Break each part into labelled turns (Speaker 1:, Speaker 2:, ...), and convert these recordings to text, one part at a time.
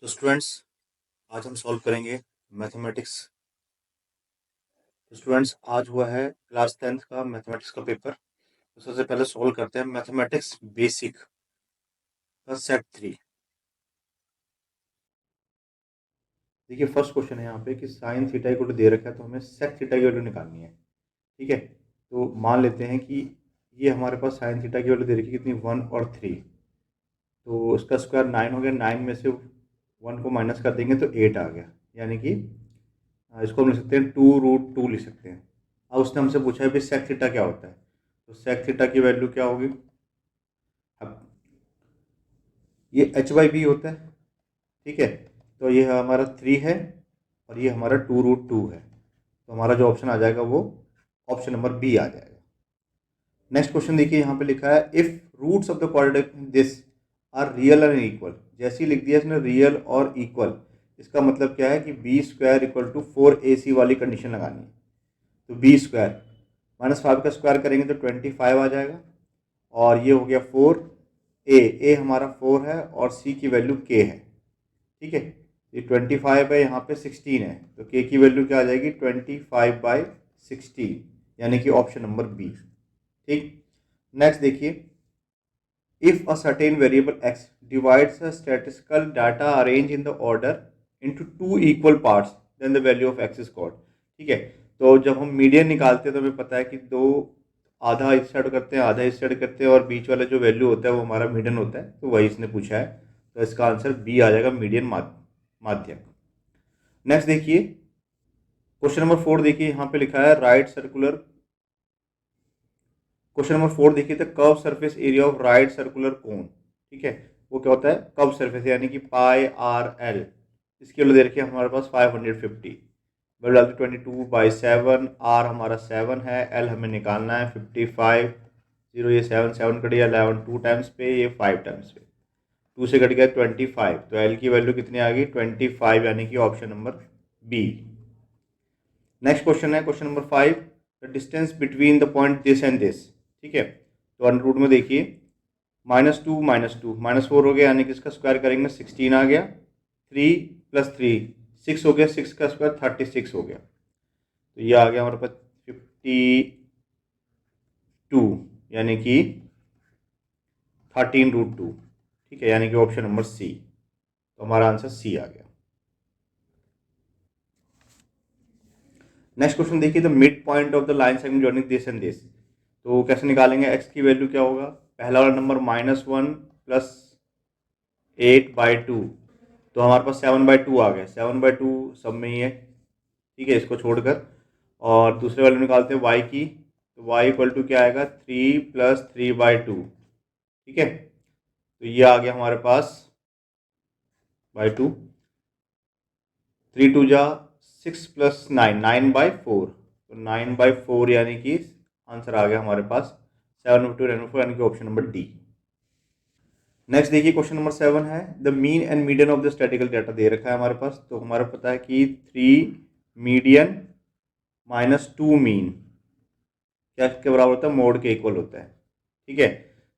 Speaker 1: तो स्टूडेंट्स आज हम सॉल्व करेंगे मैथमेटिक्स। तो स्टूडेंट्स आज हुआ है क्लास 10th का मैथमेटिक्स का पेपर। तो सबसे पहले सॉल्व करते हैं मैथमेटिक्स बेसिक का सेट 3। देखिए फर्स्ट क्वेश्चन है यहाँ पे कि साइन थीटा इक्वल टू दे रखा है, तो हमें सेक थीटा की वैल्यू निकालनी है। ठीक है, तो मान लेते हैं कि ये हमारे पास साइन थीटा की वैल्यू दे रखी है कितनी, 1 और 3। तो उसका स्क्वायर 9 हो गया, 9 में से 1 को माइनस कर देंगे तो 8 आ गया, यानी कि इसको हम लिख सकते हैं 2√2 लिख सकते हैं। अब उसने हमसे पूछा है भी सेक थीटा क्या होता है, तो सेक थीटा की वैल्यू क्या होगी। अब ये h/b होता है, ठीक है, तो ये हमारा 3 है और ये हमारा 2√2 है, तो हमारा जो ऑप्शन आ जाएगा वो ऑप्शन नंबर बी आ जाएगा। नेक्स्ट क्वेश्चन देखिए, यहाँ पे लिखा है if roots of the quadratic this are real and equal. जैसे ही लिख दिया इसने रियल और इक्वल, इसका मतलब क्या है कि b² इक्वल टू 4ac वाली कंडीशन लगानी है। तो b² -5 का स्क्वायर करेंगे तो 25 आ जाएगा, और ये हो गया 4। ए हमारा 4 है और सी की वैल्यू k है। ठीक है, ये 25 है, यहाँ पे 16 है, तो k की वैल्यू क्या आ जाएगी 25/16, यानी कि ऑप्शन नंबर बी। ठीक, नेक्स्ट देखिए, if a certain variable x divides a statistical data arrange in the order into 2 equal parts then the value of x is called. ठीक है, तो जब हम मीडियन निकालते हैं तो हमें पता है कि दो आधा इस साइड करते हैं आधा इस साइड करते हैं, और बीच वाला जो वैल्यू होता है वो हमारा मीडियन होता है, तो वही इसने पूछा है, तो इसका आंसर बी आ जाएगा, मीडियन माध्यक। नेक्स्ट देखिए, क्वेश्चन नंबर 4 देखिए, यहाँ पे लिखा है राइट सर्कुलर। क्वेश्चन नंबर 4 देखिए, the curve surface area of right circular cone. ठीक है, वो क्या होता है, कर्व सरफेस, यानी कि πRL। इसकी वैल्यू दे रखी है हमारे पास 550। वैल्यू डालते 22/7, आर हमारा 7 है, एल हमें निकालना है 55। 0 ये 7 7 कट गया, 11 2 टाइम्स पे, ये 5 टाइम्स पे, 2 से कट गया 25, तो एल की वैल्यू कितनी आ गई 25, यानी कि option number B. Next question है question number 5, the distance between the point this and this. ठीक है, तो अंडर रूट में देखिए -2 -2 -4 हो गया, यानी कि इसका स्क्वायर करेंगे 16 आ गया, 3 + 3 6 हो गया, 6 का स्क्वायर 36 हो गया, तो ये आ गया हमारे पास 52, यानी कि 13√2। ठीक है, यानी कि ऑप्शन नंबर सी, तो हमारा आंसर सी आ गया। नेक्स्ट क्वेश्चन देखिए, the mid point of the line segment joining this and this. तो कैसे निकालेंगे, x की वैल्यू क्या होगा, पहला वाला नंबर -1 + 8/2, तो हमारे पास 7/2 आ गया, 7/2 सब में ही है। ठीक है, इसको छोड़कर, और दूसरे वाले निकालते हैं y की, तो y इक्वल टू क्या आएगा 3 + 3/2। ठीक है, तो ये आ गया हमारे पास /2, 3 × 2 = 6 + 9 9/4, तो 9/4 यानी कि आंसर आ गया हमारे पास 7/2 यानी कि ऑप्शन नंबर डी। नेक्स्ट देखिए, क्वेश्चन नंबर 7 है, the mean and median of the statistical data दे रखा है हमारे पास, तो हमारा पता है कि 3 मीडियन -2 मीन क्या के बराबर होता है, मोड के इक्वल होता है। ठीक है,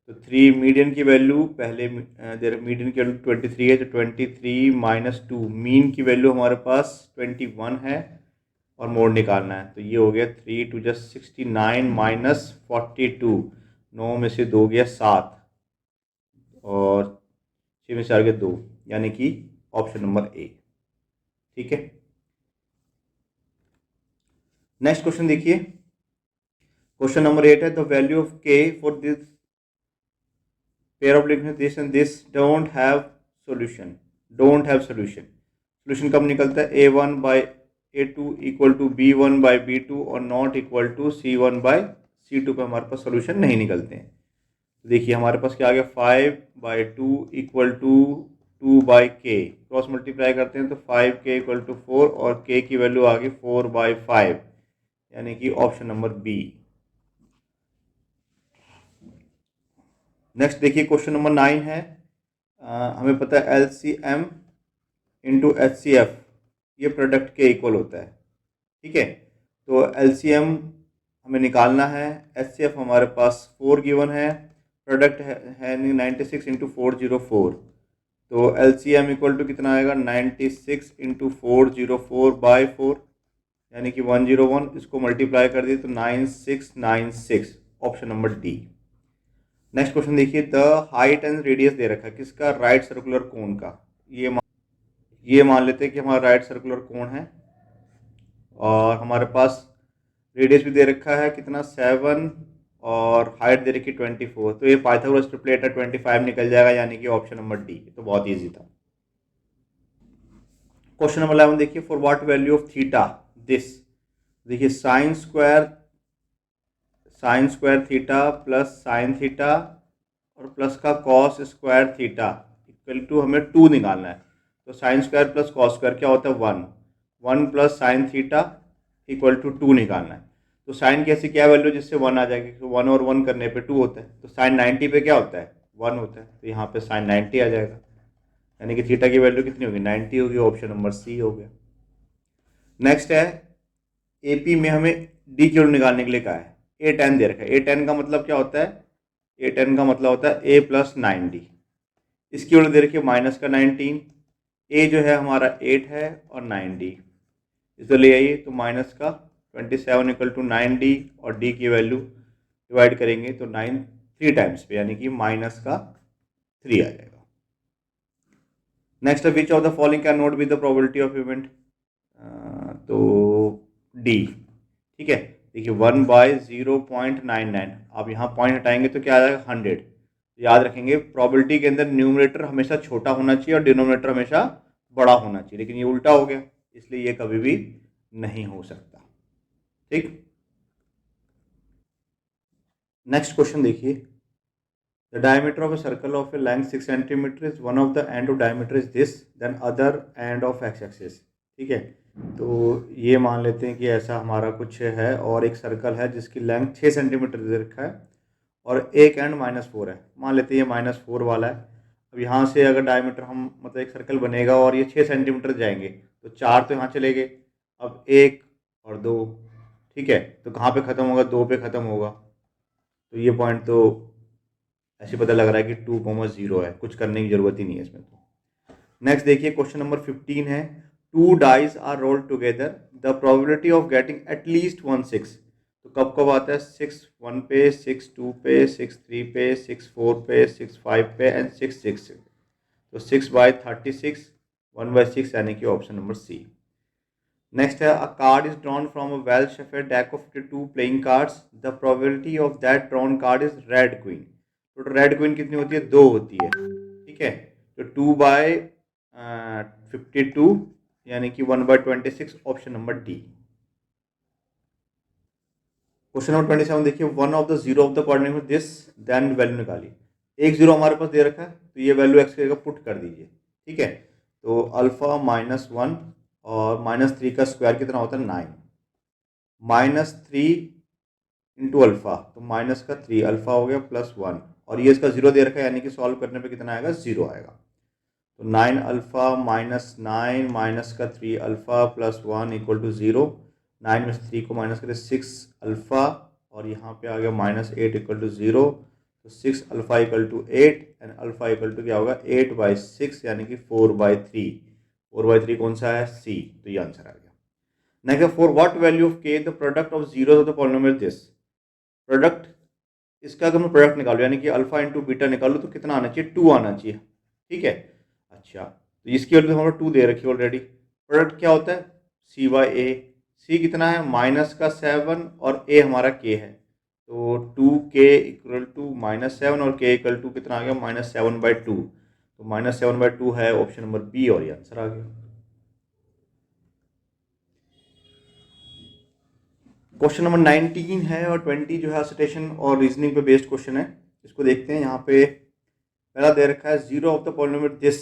Speaker 1: तो 3 मीडियन की वैल्यू पहले मीडियन की वैल्यू 23 है, तो 23 - 2 मीन की वैल्यू हमारे पास 21 है, और मोड निकालना है, तो ये हो गया 3 × 2 = 69 - 42, 9 में से 2 गया 7, और 6 में से आ गया 2, यानी कि ऑप्शन नंबर ए। ठीक है, नेक्स्ट क्वेश्चन देखिए, क्वेश्चन नंबर 8 है, द वैल्यू ऑफ के for this pair of this and this don't have solution. Don't have solution, solution कब निकलता है, a1/a2 इक्वल टू b1/b2 और नॉट इक्वल टू c1/c2 पे हमारे पास सॉल्यूशन नहीं निकलते हैं। तो देखिए हमारे पास क्या आ गया, 5/2 equal to 2/k, cross multiply करते हैं तो 5k इक्वल टू 4, और k की वैल्यू आ गई 4/5, यानी कि ऑप्शन नंबर बी। नेक्स्ट देखिए, क्वेश्चन नंबर 9 है, हमें पता है LCM × HCF ये प्रोडक्ट के इक्वल होता है। ठीक है, तो LCM हमें निकालना है, HCF हमारे पास 4 गिवन है, प्रोडक्ट है 96 × 404, तो LCM इक्वल टू कितना आएगा 96 इंटू 404/4 यानी कि 101, इसको मल्टीप्लाई कर दिए तो 9696, option number D. Next question देखिए, द हाइट एंड रेडियस दे रखा है किसका, राइट सर्कुलर कोन का। ये मान लेते हैं कि हमारा राइट सर्कुलर कोन है और हमारे पास रेडियस भी दे रखा है कितना 7 और हाइट दे रखी 24, तो ये पाइथागोरस ट्रिपलेट है 25 निकल जाएगा यानी कि ऑप्शन नंबर डी। तो बहुत ईजी था। क्वेश्चन नंबर 11 देखिए, for what value of theta this. देखिए sine square theta plus sine theta और प्लस का cos square theta equal to हमें 2 निकालना है। तो sine square plus cos square क्या होता है 1 plus sine theta equal to 2 निकालना है। तो साइन की ऐसी क्या वैल्यू जिससे 1 आ जाएगी, तो 1 और 1 करने पे 2 होता है। तो साइन 90 पे क्या होता है 1 होता है, तो यहाँ पे साइन 90 आ जाएगा यानी कि थीटा की वैल्यू कितनी होगी 90 होगी, ऑप्शन नंबर सी हो गया। नेक्स्ट है एपी में हमें डी की वैल्यू निकालने के लिए कहा है, ए टेन दे रखा है। ए टेन का मतलब क्या होता है, ए टेन का मतलब होता है ए प्लस 90, इसकी वैल्यू दे रखी है माइनस का 19, ए जो है हमारा 8 है और 9D, इसको ले आइए तो माइनस का 27 इक्वल टू 9D और D की वैल्यू डिवाइड करेंगे तो 9 3 टाइम्स पे यानी कि माइनस का 3 आ जाएगा। नेक्स्ट है which of the following can not be the probability of event, तो डी। ठीक है, देखिए 1/0.99, अब यहाँ पॉइंट हटाएंगे तो क्या आ जाएगा 100। याद रखेंगे प्रोबेबिलिटी के अंदर न्यूमरेटर हमेशा छोटा होना चाहिए और डिनोमिनेटर हमेशा बड़ा होना चाहिए, लेकिन ये उल्टा हो गया इसलिए ये कभी भी नहीं हो सकता। ठीक, नेक्स्ट क्वेश्चन देखिए, the diameter of a circle of a length 6 centimetre is one of the end of diameter is this then other end of x axis. ठीक है, तो ये मान लेते हैं कि ऐसा हमारा कुछ है और एक सर्कल है जिसकी लेंथ 6 सेंटीमीटर दे रखा है और एक एंड -4 है, मान लेते हैं ये -4 वाला है। अब यहाँ से अगर डायमीटर हम मतलब एक सर्कल बनेगा और ये 6 सेंटीमीटर जाएंगे तो 4 तो यहाँ चले गए, अब 1 और 2, ठीक है, तो कहाँ पे ख़त्म होगा 2 पे ख़त्म होगा। तो ये पॉइंट तो ऐसे पता लग रहा है कि 2,0 है, कुछ करने की ज़रूरत ही नहीं है इसमें। तो नेक्स्ट देखिए क्वेश्चन नंबर 15 है, 2 dice are rolled together the probability of getting at least 1 6। तो कब कब आता है 6 1 पे, 6 2 पे, 6 3 पे, 6 4 पे, 6 5 पे एंड 6 6। तो 6/36 1/6 यानी कि ऑप्शन नंबर सी। नेक्स्ट है, a card is drawn from a well shuffled deck of 52 playing cards the probability of that drawn card is red queen. तो रेड क्वीन कितनी होती है 2 होती है। ठीक है, तो 2/52 यानी कि 1/26, option number D. Question number 27 देखिए, one of the zero of the coordinate this then value निकालिए। एक जीरो हमारे पास दे रखा है तो ये वैल्यू एक्स की जगह पुट कर दीजिए। ठीक है, तो अल्फा -1 और -3 का स्क्वायर कितना होता है 9, -3 इंटू अल्फा तो माइनस का 3 अल्फा हो गया +1 और ये इसका 0 दे रखा है यानी कि सॉल्व करने पे कितना आएगा 0 आएगा। तो 9 अल्फा -9 माइनस का 3 अल्फा +1 इक्वल टू 0। 9 में से 3 को माइनस करें 6 अल्फा और यहाँ पे आ गया -8 इक्वल टू 0। तो 6 alpha equal to 8 and alpha equal to क्या होगा 8/6 यानी कि 4/3। 4/3 कौन सा है सी, तो ये आंसर आ गया। Next, for what value of K the product of zero of the polynomial this. Product, इसका अगर मैं प्रोडक्ट निकालूँ यानी कि अल्फा इंटू बीटा निकालूँ तो कितना आना चाहिए 2 आना चाहिए। ठीक है, अच्छा तो इसकी वैल्यू हमारा 2 दे रखी है ऑलरेडी। प्रोडक्ट क्या होता है C/A, सी कितना है -7 और a हमारा k है, तो 2k इक्वल टू -7 और k इक्वल टू कितना आ गया -7/2। तो -7/2 है ऑप्शन नंबर बी और ये आंसर आ गया। क्वेश्चन नंबर 19 है और 20 जो है असोसिएशन और रीजनिंग पे बेस्ड क्वेश्चन है। इसको देखते हैं, यहाँ पे पहला दे रखा है zero of the polynomial this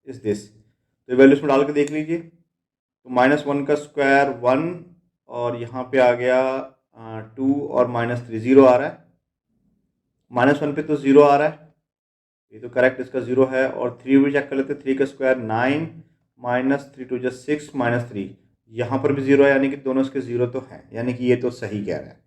Speaker 1: is this, तो वैल्यू इसमें डाल के देख लीजिए। तो -1 का स्क्वायर 1 और यहाँ पे आ गया 2 और -3 0 आ रहा है। -1 पे तो 0 आ रहा है, ये तो करेक्ट इसका 0 है। और 3 भी चेक कर लेते हैं, 3 का स्क्वायर 9 -3 2 6 -3, यहाँ पर भी 0 है यानी कि दोनों इसके 0 तो हैं यानी कि ये तो सही कह रहा है।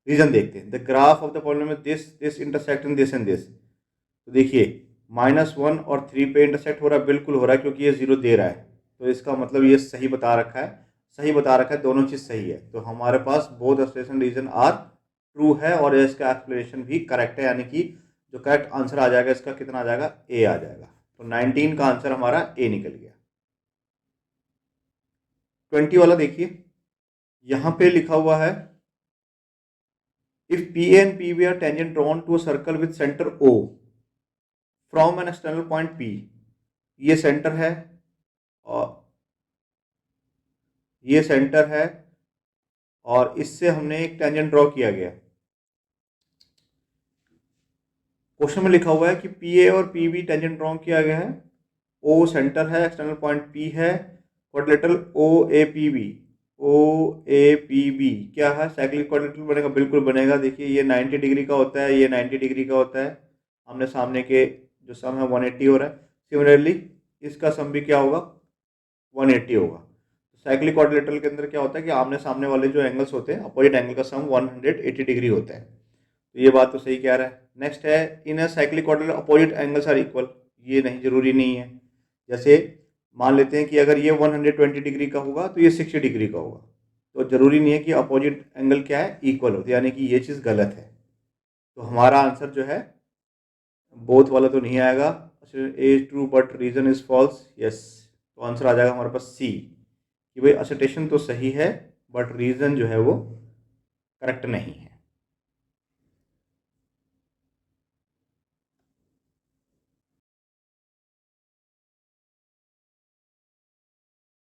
Speaker 1: रीजन देखते हैं, the graph of the polynomial this this intersect in this and this. तो देखिए -1 और 3 पे इंटरसेक्ट हो रहा है, बिल्कुल हो रहा है क्योंकि ये 0 दे रहा है, तो इसका मतलब ये सही बता रखा है, सही बता रखा है, दोनों चीज़ सही है। तो हमारे पास both explanation reason are true है और इसका एक्सप्लेनेशन भी करेक्ट है, यानी कि जो करेक्ट आंसर आ जाएगा इसका कितना आ जाएगा, ए आ जाएगा। तो 19 का आंसर हमारा ए निकल गया। 20 वाला देखिए, यहां पे लिखा हुआ है if P and P B are tangent drawn to a circle with centre O from an external point P, ये सेंटर है और ये सेंटर है और इससे हमने एक टेंजेंट ड्रॉ किया गया। क्वेश्चन में लिखा हुआ है कि पी ए और पी बी टेंजेंट ड्रॉ किया गया है, ओ सेंटर है, एक्सटर्नल पॉइंट पी है, quadrilateral O A P B, O A P B क्या है, साइक्लिक क्वाड्रिलेटरल बनेगा, बिल्कुल बनेगा। देखिए ये 90 डिग्री का होता है, ये 90 डिग्री का होता है, आमने सामने के जो सम है 180 हो रहा है। सिमिलरली इसका सम भी क्या होगा, 180 होगा। साइक्लिक क्वाड्रिलेटरल के अंदर क्या होता है कि आमने सामने वाले जो एंगल्स होते हैं अपोजिट एंगल का सम 180 डिग्री होता है। तो ये बात तो सही कह रहा है। नेक्स्ट है in a cyclic quadrilateral opposite angles are equal, ये नहीं, जरूरी नहीं है। जैसे मान लेते हैं कि अगर ये 120 डिग्री का होगा तो ये 60 डिग्री का होगा, तो जरूरी नहीं है कि अपोजिट एंगल क्या है, इक्वल हो, यानी कि ये चीज़ गलत है। तो हमारा आंसर जो है बोथ वाला तो नहीं आएगा, A true but reason is false, yes. तो आंसर आ जाएगा हमारे पास सी, कि भाई असर्टेशन तो सही है बट रीजन जो है वो करेक्ट नहीं है।